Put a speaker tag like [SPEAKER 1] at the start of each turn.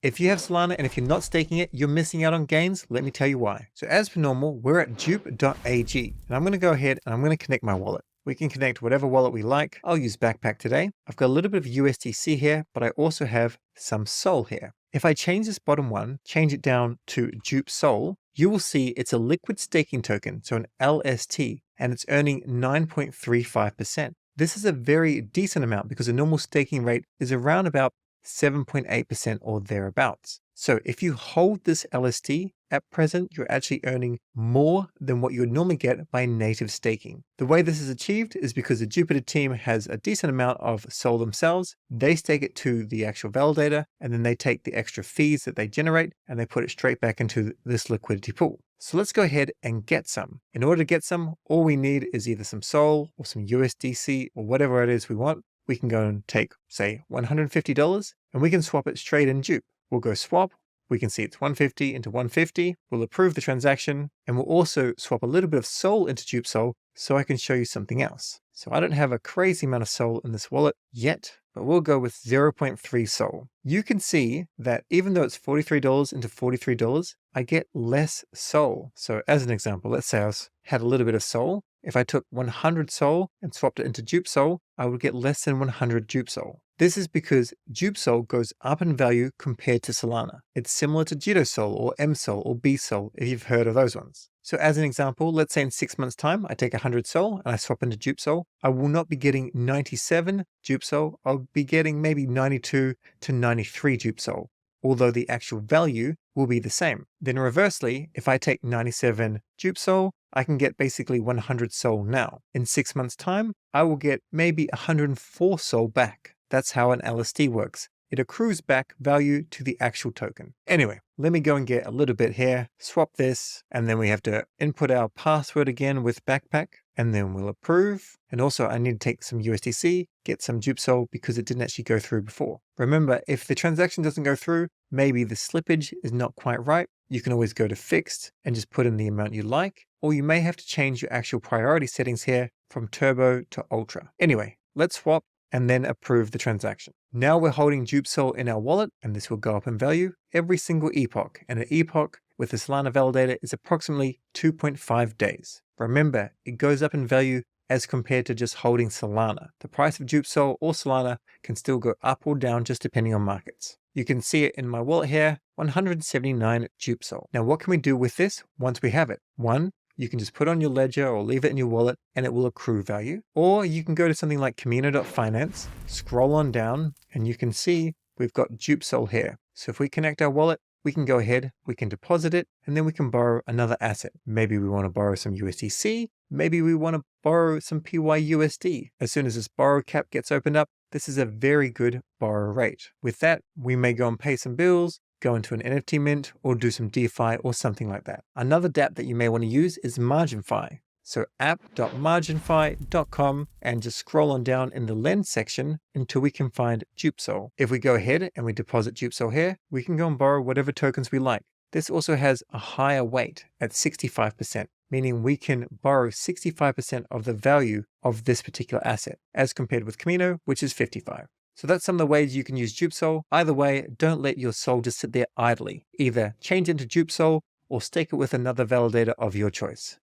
[SPEAKER 1] If you have Solana and if you're not staking it, you're missing out on gains. Let me tell you why. So as per normal, we're at dupe.ag, and I'm going to go ahead and I'm going to connect my wallet. We can connect whatever wallet we like. I'll use Backpack today. I've got a little bit of USDC here, but I also have some Sol here. If I change this bottom one, change it down to Dupe Sol, you will see it's a liquid staking token, so an LST, and it's earning 9.35%. This is a very decent amount because a normal staking rate is around about 7.8% or thereabouts. So if you hold this LST at present, you're actually earning more than what you would normally get by native staking. The way this is achieved is because the Jupiter team has a decent amount of Sol themselves. They stake it to the actual validator, and then they take the extra fees that they generate and they put it straight back into this liquidity pool. So let's go ahead and get some. In order to get some, all we need is either some Sol or some USDC or whatever it is we want. We can go and take, say, $150 and we can swap it straight in Dupe. We'll go swap. We can see it's 150 into 150. We'll approve the transaction, and we'll also swap a little bit of Sol into Dupe Sol so I can show you something else. So I don't have a crazy amount of Sol in this wallet yet, but we'll go with 0.3 Sol. You can see that even though it's $43 into $43, I get less Sol. So as an example, let's say I had a little bit of Sol. If I took 100 Sol and swapped it into Dupe Sol, I would get less than 100 Dupe Sol. This is because Dupe Sol goes up in value compared to Solana. It's similar to Jito Sol or M Sol or B Sol if you've heard of those ones. So as an example, let's say in 6 months time, I take 100 Sol and I swap into Dupe Sol. I will not be getting 97 Dupe Sol. I'll be getting maybe 92 to 93 Dupe Sol, although the actual value will be the same. Then reversely, if I take 97 Dupe Sol, I can get basically 100 Sol now. In 6 months time, I will get maybe 104 Sol back. That's how an LST works. It accrues back value to the actual token. Anyway, let me go and get a little bit here, swap this, and then we have to input our password again with Backpack, and then we'll approve. And also I need to take some USDC, get some Dupe Sol because it didn't actually go through before. Remember, if the transaction doesn't go through, maybe the slippage is not quite right. You can always go to fixed and just put in the amount you like, or you may have to change your actual priority settings here from turbo to ultra. Anyway, let's swap and then approve the transaction. Now we're holding Dupe Sol in our wallet, and this will go up in value every single epoch. And an epoch with the Solana validator is approximately 2.5 days. Remember, it goes up in value as compared to just holding Solana. The price of Dupe Sol or Solana can still go up or down just depending on markets. You can see it in my wallet here, 179 Dupe Sol. Now what can we do with this once we have it? One, you can just put on your ledger or leave it in your wallet and it will accrue value. Or you can go to something like Kamino.finance, scroll on down, and you can see we've got Dupe Sol here. So if we connect our wallet, we can go ahead, we can deposit it, and then we can borrow another asset. Maybe we want to borrow some USDC, maybe we want to borrow some PYUSD. As soon as this borrow cap gets opened up, this is a very good borrow rate. With that, we may go and pay some bills, go into an NFT mint, or do some DeFi or something like that. Another dApp that you may want to use is Marginfi. So app.marginfi.com, and just scroll on down in the lens section until we can find Dupe Sol. If we go ahead and we deposit Dupe Sol here, we can go and borrow whatever tokens we like. This also has a higher weight at 65%, meaning we can borrow 65% of the value of this particular asset, as compared with Kamino, which is 55%. So that's some of the ways you can use Dupe Sol. Either way, don't let your Sol just sit there idly. Either change into Dupe Sol or stake it with another validator of your choice.